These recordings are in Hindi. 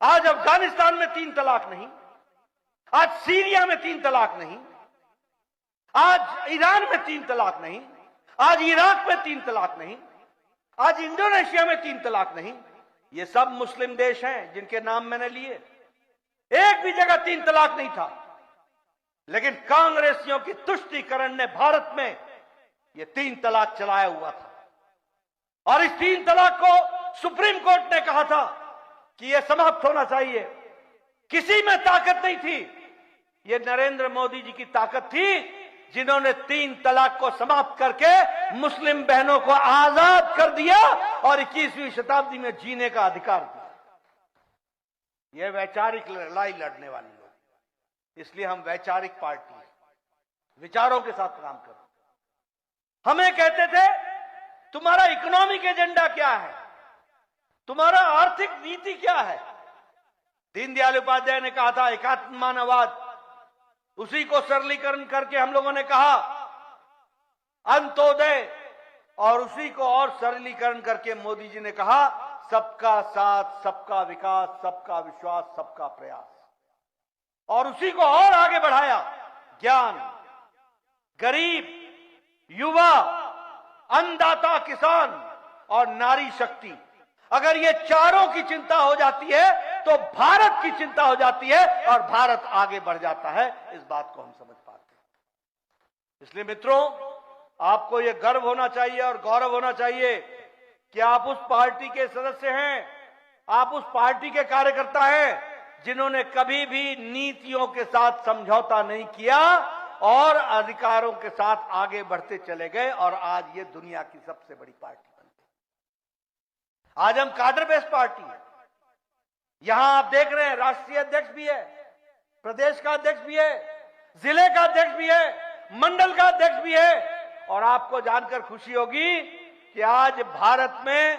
आज अफगानिस्तान में 3 तलाक नहीं, आज सीरिया में 3 तलाक नहीं, आज ईरान में 3 तलाक नहीं, आज इराक में 3 तलाक नहीं, आज इंडोनेशिया में 3 तलाक नहीं। ये सब मुस्लिम देश हैं जिनके नाम मैंने लिए। एक भी जगह 3 तलाक नहीं था, लेकिन कांग्रेसियों की तुष्टीकरण ने भारत में ये 3 तलाक चलाया हुआ था। और इस 3 तलाक को सुप्रीम कोर्ट ने कहा था कि यह समाप्त होना चाहिए। किसी में ताकत नहीं थी, ये नरेंद्र मोदी जी की ताकत थी, जिन्होंने 3 तलाक को समाप्त करके मुस्लिम बहनों को आजाद कर दिया और 21वीं शताब्दी में जीने का अधिकार दिया। ये वैचारिक लड़ाई लड़ने वाले लोग, इसलिए हम वैचारिक पार्टी हैं, विचारों के साथ काम करते। हमें कहते थे तुम्हारा इकोनॉमिक एजेंडा क्या है, तुम्हारा आर्थिक नीति क्या है। दीनदयाल उपाध्याय ने कहा था एकात्म मानववाद, उसी को सरलीकरण करके हम लोगों ने कहा अंत्योदय, और उसी को और सरलीकरण करके मोदी जी ने कहा सबका साथ, सबका विकास, सबका विश्वास, सबका प्रयास। और उसी को और आगे बढ़ाया ज्ञान, गरीब, युवा, अन्नदाता किसान और नारी शक्ति। अगर ये चारों की चिंता हो जाती है तो भारत की चिंता हो जाती है और भारत आगे बढ़ जाता है। इस बात को हम समझ पाते हैं। इसलिए मित्रों, आपको ये गर्व होना चाहिए और गौरव होना चाहिए कि आप उस पार्टी के सदस्य हैं, आप उस पार्टी के कार्यकर्ता हैं जिन्होंने कभी भी नीतियों के साथ समझौता नहीं किया और अधिकारों के साथ आगे बढ़ते चले गए और आज ये दुनिया की सबसे बड़ी पार्टी बन गई। आज हम काडर बेस्ड पार्टी है। यहां आप देख रहे हैं राष्ट्रीय अध्यक्ष भी है, प्रदेश का अध्यक्ष भी है, जिले का अध्यक्ष भी है, मंडल का अध्यक्ष भी है। और आपको जानकर खुशी होगी कि आज भारत में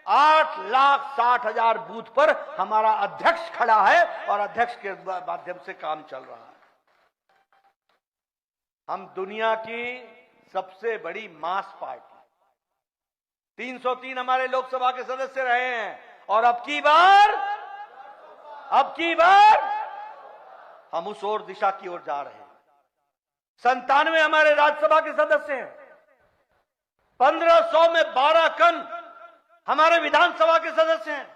8,60,000 बूथ पर हमारा अध्यक्ष खड़ा है और अध्यक्ष के माध्यम से काम चल रहा है। हम दुनिया की सबसे बड़ी मास पार्टी, 303 हमारे लोकसभा के सदस्य रहे हैं और अब की बार हम उस ओर दिशा की ओर जा रहे हैं। 97 हमारे राज्यसभा के सदस्य हैं, 1500 में 12 कन हमारे विधानसभा के सदस्य हैं,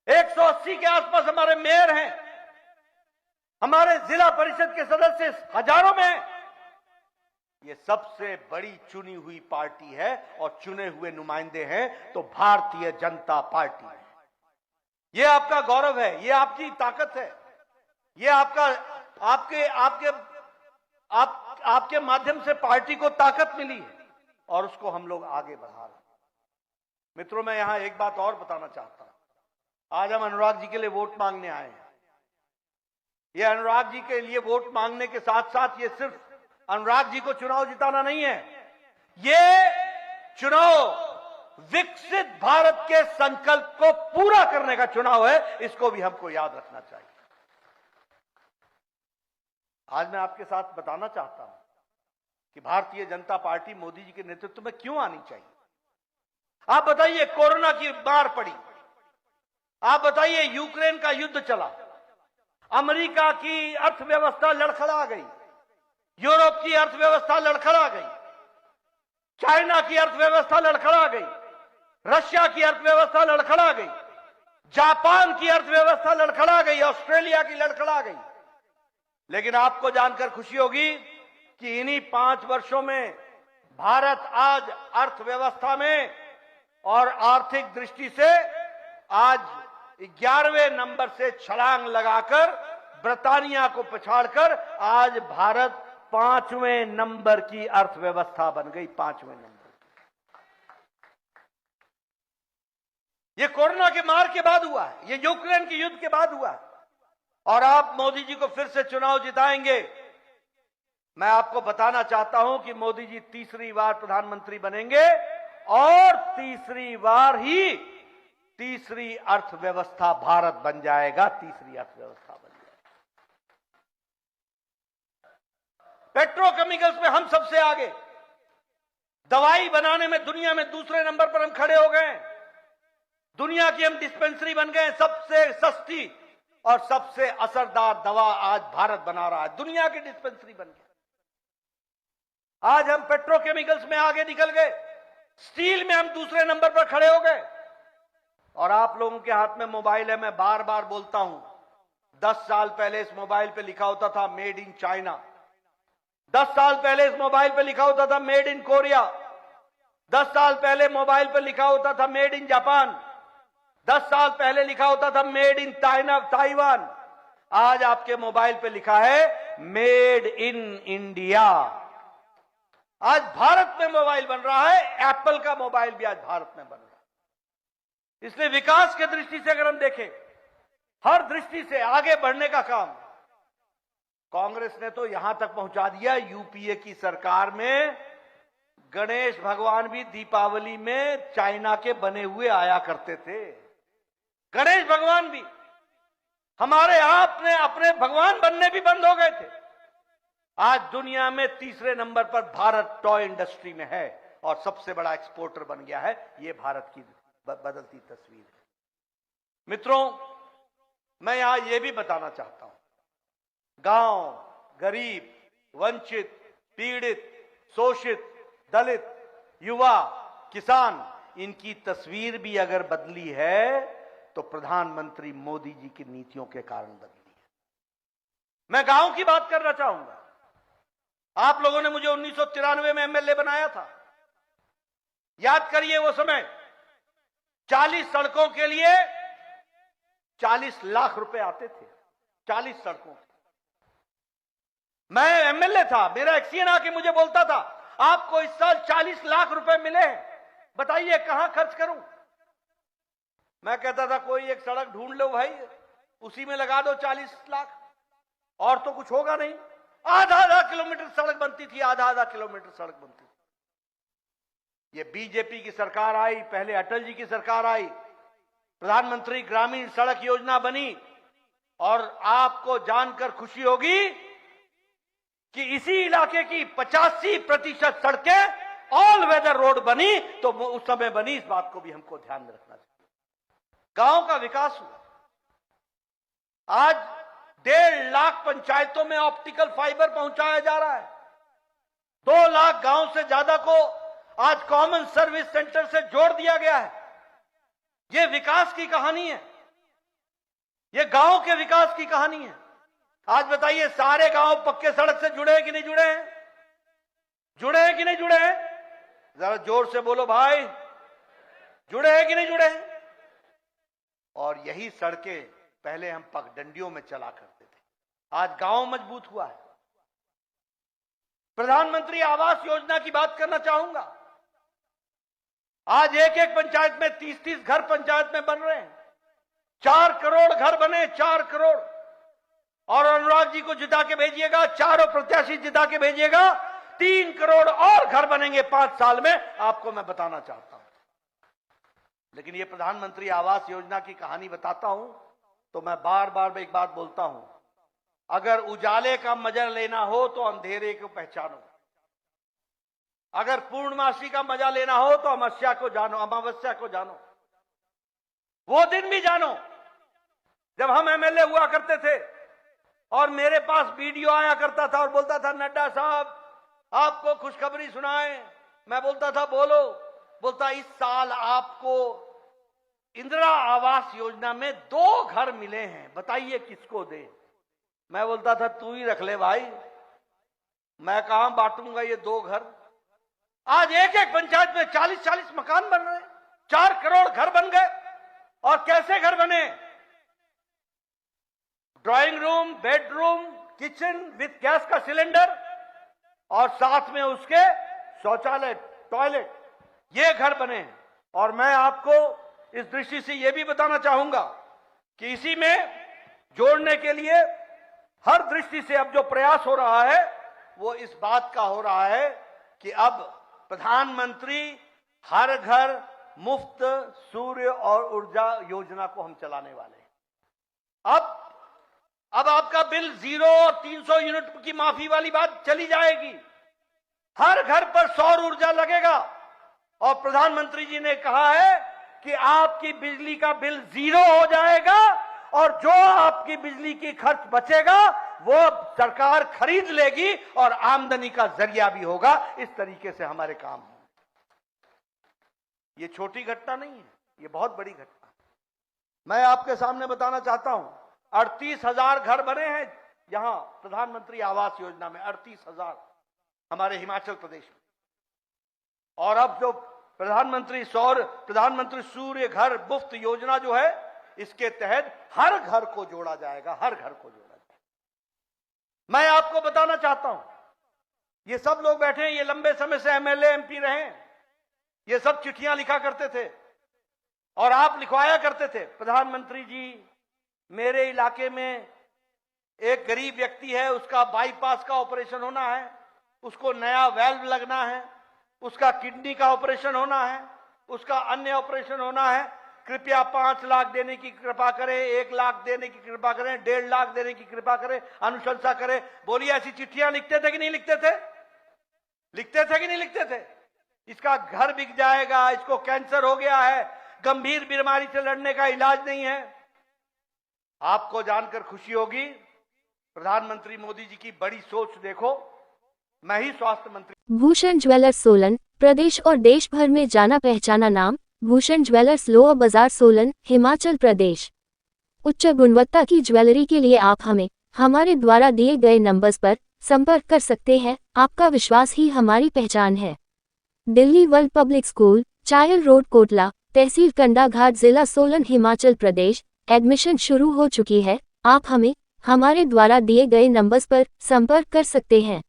180 के आसपास हमारे मेयर हैं, हमारे जिला परिषद के सदस्य हजारों में। ये सबसे बड़ी चुनी हुई पार्टी है और चुने हुए नुमाइंदे हैं तो भारतीय जनता पार्टी है। ये आपका गौरव है, ये आपकी ताकत है, ये आपके माध्यम से पार्टी को ताकत मिली है और उसको हम लोग आगे बढ़ा रहे हैं। मित्रों, मैं यहां एक बात और बताना चाहता हूं। आज हम अनुराग जी के लिए वोट मांगने आए हैं। ये अनुराग जी के लिए वोट मांगने के साथ साथ ये सिर्फ अनुराग जी को चुनाव जिताना नहीं है, ये चुनाव विकसित भारत के संकल्प को पूरा करने का चुनाव है। इसको भी हमको याद रखना चाहिए। आज मैं आपके साथ बताना चाहता हूं कि भारतीय जनता पार्टी मोदी जी के नेतृत्व में क्यों आनी चाहिए। आप बताइए, कोरोना की मार पड़ी, आप बताइए यूक्रेन का युद्ध चला, अमेरिका की अर्थव्यवस्था लड़खड़ा गई, यूरोप की अर्थव्यवस्था लड़खड़ा गई, चाइना की अर्थव्यवस्था लड़खड़ा गई, रशिया की अर्थव्यवस्था लड़खड़ा गई, जापान की अर्थव्यवस्था लड़खड़ा गई, ऑस्ट्रेलिया की लड़खड़ा गई। लेकिन आपको जानकर खुशी होगी कि इन्हीं 5 वर्षों में भारत आज अर्थव्यवस्था में और आर्थिक दृष्टि से आज 11वें नंबर से छलांग लगाकर ब्रिटानिया को पछाड़कर आज भारत 5वें नंबर की अर्थव्यवस्था बन गई। 5वें नंबर। ये कोरोना के मार के बाद हुआ है, ये यूक्रेन के युद्ध के बाद हुआ है। और आप मोदी जी को फिर से चुनाव जिताएंगे। मैं आपको बताना चाहता हूं कि मोदी जी तीसरी बार प्रधानमंत्री बनेंगे और तीसरी बार ही तीसरी अर्थव्यवस्था भारत बन जाएगा। तीसरी अर्थव्यवस्था बन जाएगा। पेट्रोकेमिकल्स में हम सबसे आगे, दवाई बनाने में दुनिया में दूसरे नंबर पर हम खड़े हो गए। दुनिया की हम डिस्पेंसरी बन गए। सबसे सस्ती और सबसे असरदार दवा आज भारत बना रहा है, दुनिया की डिस्पेंसरी बन गए। आज हम पेट्रोकेमिकल्स में आगे निकल गए, स्टील में हम दूसरे नंबर पर खड़े हो गए। और आप लोगों के हाथ में मोबाइल है, मैं बार बार बोलता हूं, 10 साल पहले इस मोबाइल पे लिखा होता था मेड इन चाइना, 10 साल पहले इस मोबाइल पे लिखा होता था मेड इन कोरिया, 10 साल पहले मोबाइल पे लिखा होता था मेड इन जापान, 10 साल पहले लिखा होता था मेड इन ताइवान। आज आपके मोबाइल पे लिखा है मेड इन इंडिया। आज भारत में मोबाइल बन रहा है, एप्पल का मोबाइल भी आज भारत में बन रहा है। इसलिए विकास की दृष्टि से अगर हम देखें, हर दृष्टि से आगे बढ़ने का काम कांग्रेस ने तो यहां तक पहुंचा दिया, यूपीए की सरकार में गणेश भगवान भी दीपावली में चाइना के बने हुए आया करते थे। गणेश भगवान भी हमारे आपने अपने भगवान बनने भी बंद हो गए थे। आज दुनिया में तीसरे नंबर पर भारत टॉय इंडस्ट्री में है और सबसे बड़ा एक्सपोर्टर बन गया है। यह भारत की बदलती तस्वीर है। मित्रों, मैं यहां यह भी बताना चाहता हूं, गांव, गरीब, वंचित, पीड़ित, शोषित, दलित, युवा, किसान, इनकी तस्वीर भी अगर बदली है तो प्रधानमंत्री मोदी जी की नीतियों के कारण बदली है। मैं गांव की बात करना चाहूंगा। आप लोगों ने मुझे 1993 में एमएलए बनाया था। याद करिए, वो समय 40 सड़कों के लिए 40 लाख रुपए आते थे, 40 सड़कों। मैं एमएलए था, मेरा एक्सीएन आके मुझे बोलता था आपको इस साल 40 लाख रुपए मिले हैं, बताइए कहां खर्च करूं। मैं कहता था कोई एक सड़क ढूंढ लो भाई, उसी में लगा दो 40 लाख, और तो कुछ होगा नहीं। आधा किलोमीटर सड़क बनती थी, आधा किलोमीटर सड़क बनती थी। ये बीजेपी की सरकार आई, पहले अटल जी की सरकार आई, प्रधानमंत्री ग्रामीण सड़क योजना बनी, और आपको जानकर खुशी होगी कि इसी इलाके की 85% सड़कें ऑल वेदर रोड बनी। तो उस समय बनी, इस बात को भी हमको ध्यान में रखना चाहिए। गांव का विकास हुआ। आज 1.5 लाख पंचायतों में ऑप्टिकल फाइबर पहुंचाया जा रहा है। 2 लाख गांव से ज्यादा को आज कॉमन सर्विस सेंटर से जोड़ दिया गया है। यह विकास की कहानी है, यह गांव के विकास की कहानी है। आज बताइए, सारे गांव पक्के सड़क से जुड़े हैं कि नहीं जुड़े हैं? जुड़े हैं कि नहीं जुड़े हैं? जरा जोर से बोलो भाई, जुड़े हैं कि नहीं जुड़े हैं? और यही सड़कें पहले हम पगडंडियों में चला करते थे। आज गांव मजबूत हुआ है। प्रधानमंत्री आवास योजना की बात करना चाहूंगा। आज एक एक पंचायत में 30-30 घर पंचायत में बन रहे हैं। 4 करोड़ घर बने, 4 करोड़। और अनुराग जी को जिता के भेजिएगा, चारों प्रत्याशी जिता के भेजिएगा, 3 करोड़ और घर बनेंगे 5 साल में, आपको मैं बताना चाहता हूं। लेकिन ये प्रधानमंत्री आवास योजना की कहानी बताता हूं तो मैं बार बार एक बात बोलता हूं, अगर उजाले का मजा लेना हो तो अंधेरे को पहचानो, अगर पूर्णमासी का मजा लेना हो तो अमावस्या को जानो, अमावस्या को जानो। वो दिन भी जानो जब हम एमएलए हुआ करते थे और मेरे पास वीडियो आया करता था और बोलता था नड्डा साहब आपको खुशखबरी सुनाएं। मैं बोलता था बोलो। बोलता इस साल आपको इंदिरा आवास योजना में 2 घर मिले हैं, बताइए किसको दे। मैं बोलता था तू ही रख ले भाई, मैं कहां बांटूंगा ये 2 घर। आज एक एक पंचायत में 40-40 मकान बन रहे हैं, 4 करोड़ घर बन गए। और कैसे घर बने? Drawing room, bedroom, kitchen with gas का सिलेंडर और साथ में उसके शौचालय, टॉयलेट, ये घर बने। और मैं आपको इस दृष्टि से यह भी बताना चाहूंगा कि इसी में जोड़ने के लिए हर दृष्टि से अब जो प्रयास हो रहा है वो इस बात का हो रहा है कि अब प्रधानमंत्री हर घर मुफ्त सूर्य और ऊर्जा योजना को हम चलाने वाले हैं। अब आपका बिल 0 और 300 यूनिट की माफी वाली बात चली जाएगी। हर घर पर सौर ऊर्जा लगेगा। और प्रधानमंत्री जी ने कहा है कि आपकी बिजली का बिल 0 हो जाएगा और जो आपकी बिजली की खर्च बचेगा वो सरकार खरीद लेगी और आमदनी का जरिया भी होगा। इस तरीके से हमारे काम है। ये छोटी घटना नहीं है, ये बहुत बड़ी घटना है। मैं आपके सामने बताना चाहता हूं, 38,000 घर बने हैं यहां प्रधानमंत्री आवास योजना में, 38,000 हमारे हिमाचल प्रदेश में। और अब जो प्रधानमंत्री सूर्य घर मुफ्त योजना जो है, इसके तहत हर घर को जोड़ा जाएगा, हर घर को जोड़ा जाएगा। मैं आपको बताना चाहता हूं, ये सब लोग बैठे हैं, ये लंबे समय से एमएलए एमपी रहे हैं, ये सब चिट्ठियां लिखा करते थे और आप लिखवाया करते थे, प्रधानमंत्री जी मेरे इलाके में एक गरीब व्यक्ति है, उसका बाईपास का ऑपरेशन होना है, उसको नया वेल्व लगना है, उसका किडनी का ऑपरेशन होना है, उसका अन्य ऑपरेशन होना है, कृपया 5 लाख देने की कृपा करें, 1 लाख देने की कृपा करें, 1.5 लाख देने की कृपा करें, अनुशंसा करें। बोलिए ऐसी चिट्ठियां लिखते थे कि नहीं लिखते थे? लिखते थे कि नहीं लिखते थे? इसका घर बिक जाएगा, इसको कैंसर हो गया है, गंभीर बीमारी से लड़ने का इलाज नहीं है। आपको जानकर खुशी होगी, प्रधानमंत्री मोदी जी की बड़ी सोच देखो। मैं ही स्वास्थ्य मंत्री। भूषण ज्वेलर्स सोलन, प्रदेश और देश भर में जाना पहचाना नाम। भूषण ज्वेलर्स लोअर बाजार सोलन, हिमाचल प्रदेश। उच्च गुणवत्ता की ज्वेलरी के लिए आप हमें हमारे द्वारा दिए गए नंबर्स पर संपर्क कर सकते हैं। आपका विश्वास ही हमारी पहचान है। Delhi world public school, Chail road, Kotla, तहसील कंडाघाट, जिला सोलन, हिमाचल प्रदेश। एडमिशन शुरू हो चुकी है। आप हमें हमारे द्वारा दिए गए नंबर्स पर संपर्क कर सकते हैं।